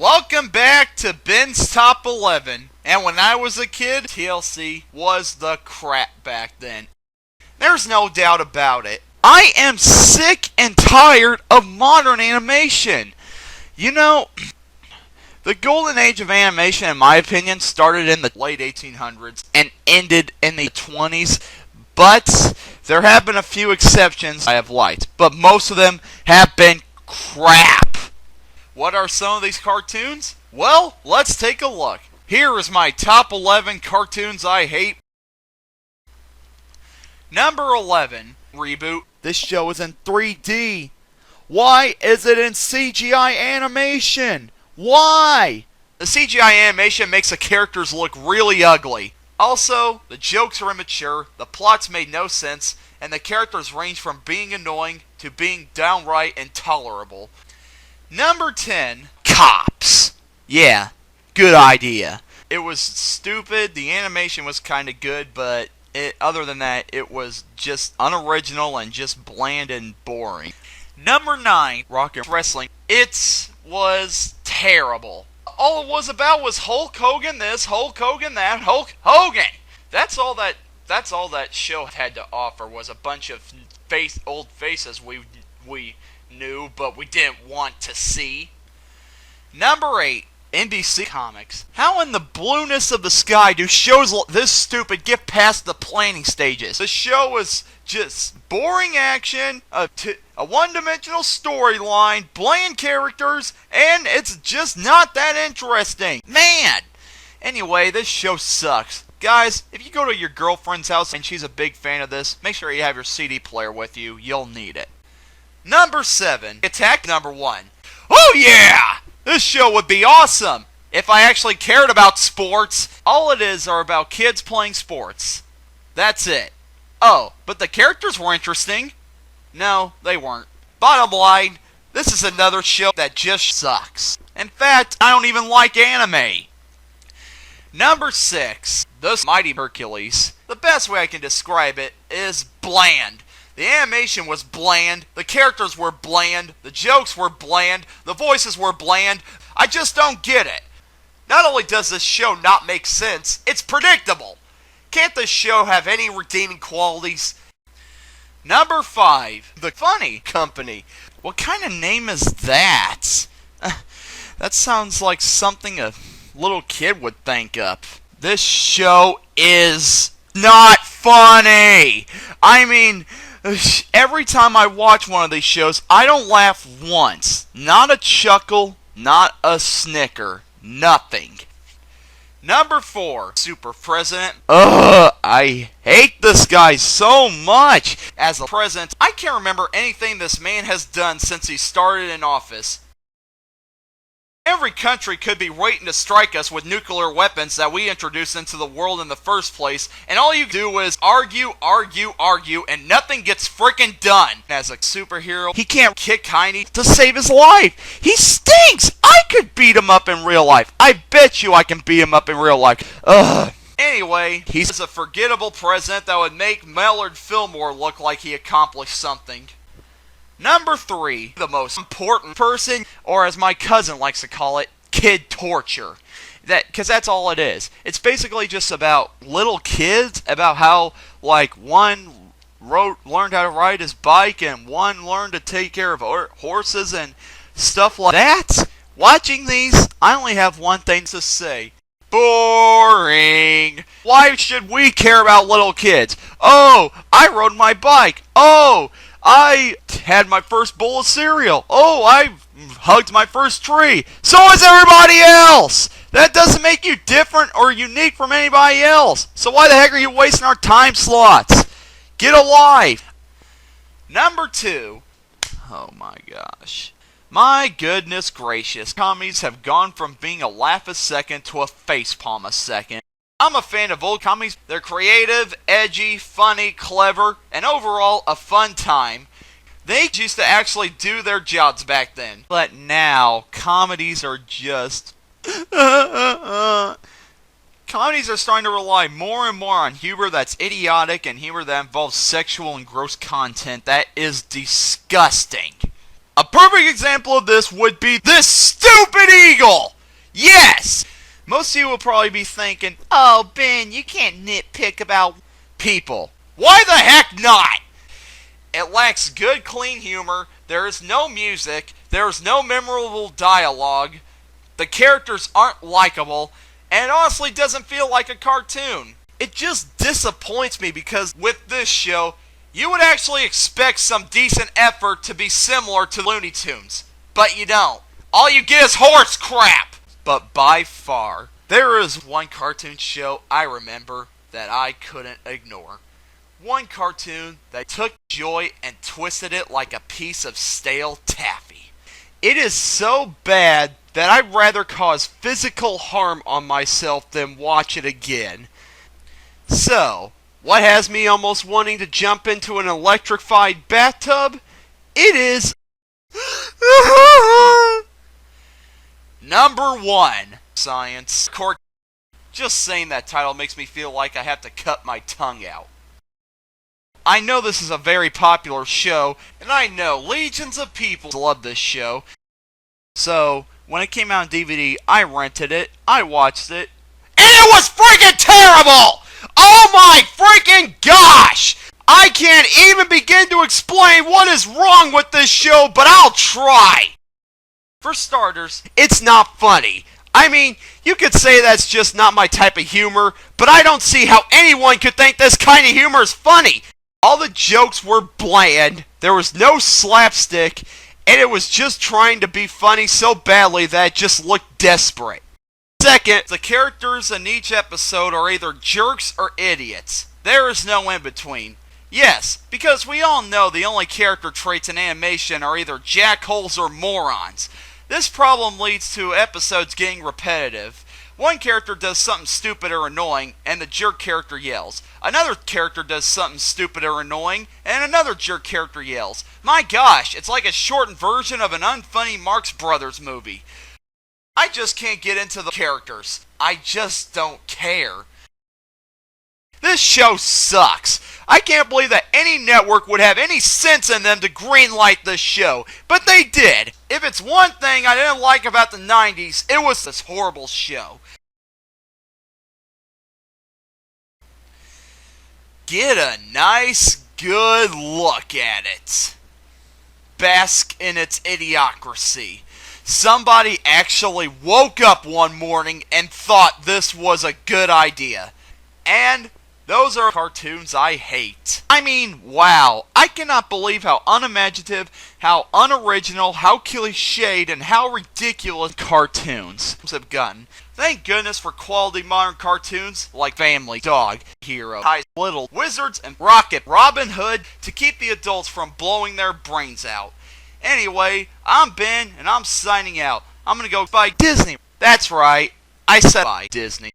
Welcome back to Ben's Top 11. And when I was a kid, TLC was the crap back then. There's no doubt about it. I am sick and tired of modern animation. You know, the golden age of animation, in my opinion, started in the late 1800s and ended in the 20s. But there have been a few exceptions I have liked. But most of them have been crap. What are some of these cartoons? Well, let's take a look. Here is my top 11 cartoons I hate. Number 11, Reboot. This show is in 3D. Why is it in CGI animation? Why? The CGI animation makes the characters look really ugly. Also, the jokes are immature, the plots made no sense, and the characters range from being annoying to being downright intolerable. Number 10, Cops. Yeah, good idea. It was stupid, the animation was kinda good, but other than that, it was just unoriginal and just bland and boring. Number 9, Rock and Wrestling. It was terrible. All it was about was Hulk Hogan this, Hulk Hogan that, Hulk Hogan! That's all that show had to offer, was a bunch of old faces we knew, but we didn't want to see. Number 8, NBC Comics. How in the blueness of the sky do shows this stupid get past the planning stages? The show is just boring action, a one-dimensional storyline, bland characters, and it's just not that interesting. Man! Anyway, this show sucks. Guys, if you go to your girlfriend's house and she's a big fan of this, make sure you have your CD player with you. You'll need it. Number 7, Attack Number 1. Oh yeah! This show would be awesome if I actually cared about sports. All it is are about kids playing sports. That's it. Oh, but the characters were interesting. No, they weren't. Bottom line, this is another show that just sucks. In fact, I don't even like anime. Number 6, The Mighty Hercules. The best way I can describe it is bland. The animation was bland, the characters were bland, the jokes were bland, the voices were bland. I just don't get it. Not only does this show not make sense, it's predictable. Can't this show have any redeeming qualities? Number 5, The Funny Company. What kind of name is that? That sounds like something a little kid would think up. This show is not funny. I mean, every time I watch one of these shows, I don't laugh once. Not a chuckle, not a snicker, nothing. Number 4, Super President. Ugh, I hate this guy so much. As a president, I can't remember anything this man has done since he started in office. Every country could be waiting to strike us with nuclear weapons that we introduced into the world in the first place, and all you do is argue, and nothing gets frickin' done. As a superhero, he can't kick Heine to save his life. He stinks! I could beat him up in real life. I bet you I can beat him up in real life. Ugh. Anyway, he's a forgettable president that would make Millard Fillmore look like he accomplished something. Number 3, the most important person, or as my cousin likes to call it, kid torture. Because that's all it is. It's basically just about little kids, about how, like, one learned how to ride his bike, and one learned to take care of horses and stuff like that. Watching these, I only have one thing to say. Boring. Why should we care about little kids? Oh, I rode my bike. Oh, I had my first bowl of cereal. Oh, I hugged my first tree. So is everybody else. That doesn't make you different or unique from anybody else. So why the heck are you wasting our time slots? Get a life. Number 2. Oh my gosh. My goodness gracious. Comedies have gone from being a laugh a second to a facepalm a second. I'm a fan of old comedies. They're creative, edgy, funny, clever, and overall a fun time. They used to actually do their jobs back then. But now, comedies are just... Comedies are starting to rely more and more on humor that's idiotic and humor that involves sexual and gross content that is disgusting. A perfect example of this would be this stupid eagle! Yes! Most of you will probably be thinking, oh, Ben, you can't nitpick about people. Why the heck not? It lacks good, clean humor, there is no music, there is no memorable dialogue, the characters aren't likable, and it honestly doesn't feel like a cartoon. It just disappoints me because with this show, you would actually expect some decent effort to be similar to Looney Tunes. But you don't. All you get is horse crap! But by far, there is one cartoon show I remember that I couldn't ignore. One cartoon that took joy and twisted it like a piece of stale taffy. It is so bad that I'd rather cause physical harm on myself than watch it again. So, what has me almost wanting to jump into an electrified bathtub? It is... Number 1. Science. Just saying that title makes me feel like I have to cut my tongue out. I know this is a very popular show, and I know legions of people love this show. So, when it came out on DVD, I rented it, I watched it, and it was freaking terrible! Oh my freaking gosh! I can't even begin to explain what is wrong with this show, but I'll try! For starters, it's not funny. I mean, you could say that's just not my type of humor, but I don't see how anyone could think this kind of humor is funny. All the jokes were bland, there was no slapstick, and it was just trying to be funny so badly that it just looked desperate. Second, the characters in each episode are either jerks or idiots. There is no in between. Yes, because we all know the only character traits in animation are either jackholes or morons. This problem leads to episodes getting repetitive. One character does something stupid or annoying, and the jerk character yells. Another character does something stupid or annoying, and another jerk character yells. My gosh, it's like a shortened version of an unfunny Marx Brothers movie. I just can't get into the characters. I just don't care. This show sucks. I can't believe that any network would have any sense in them to greenlight this show, but they did. If it's one thing I didn't like about the 90s, it was this horrible show. Get a nice, good look at it. Bask in its idiocracy. Somebody actually woke up one morning and thought this was a good idea. And those are cartoons I hate. I mean, wow. I cannot believe how unimaginative, how unoriginal, how cliched, and how ridiculous cartoons have gotten. Thank goodness for quality modern cartoons like Family, Dog, Hero, High Little Wizards, and Rocket, Robin Hood to keep the adults from blowing their brains out. Anyway, I'm Ben, and I'm signing out. I'm gonna go buy Disney. That's right, I said buy Disney.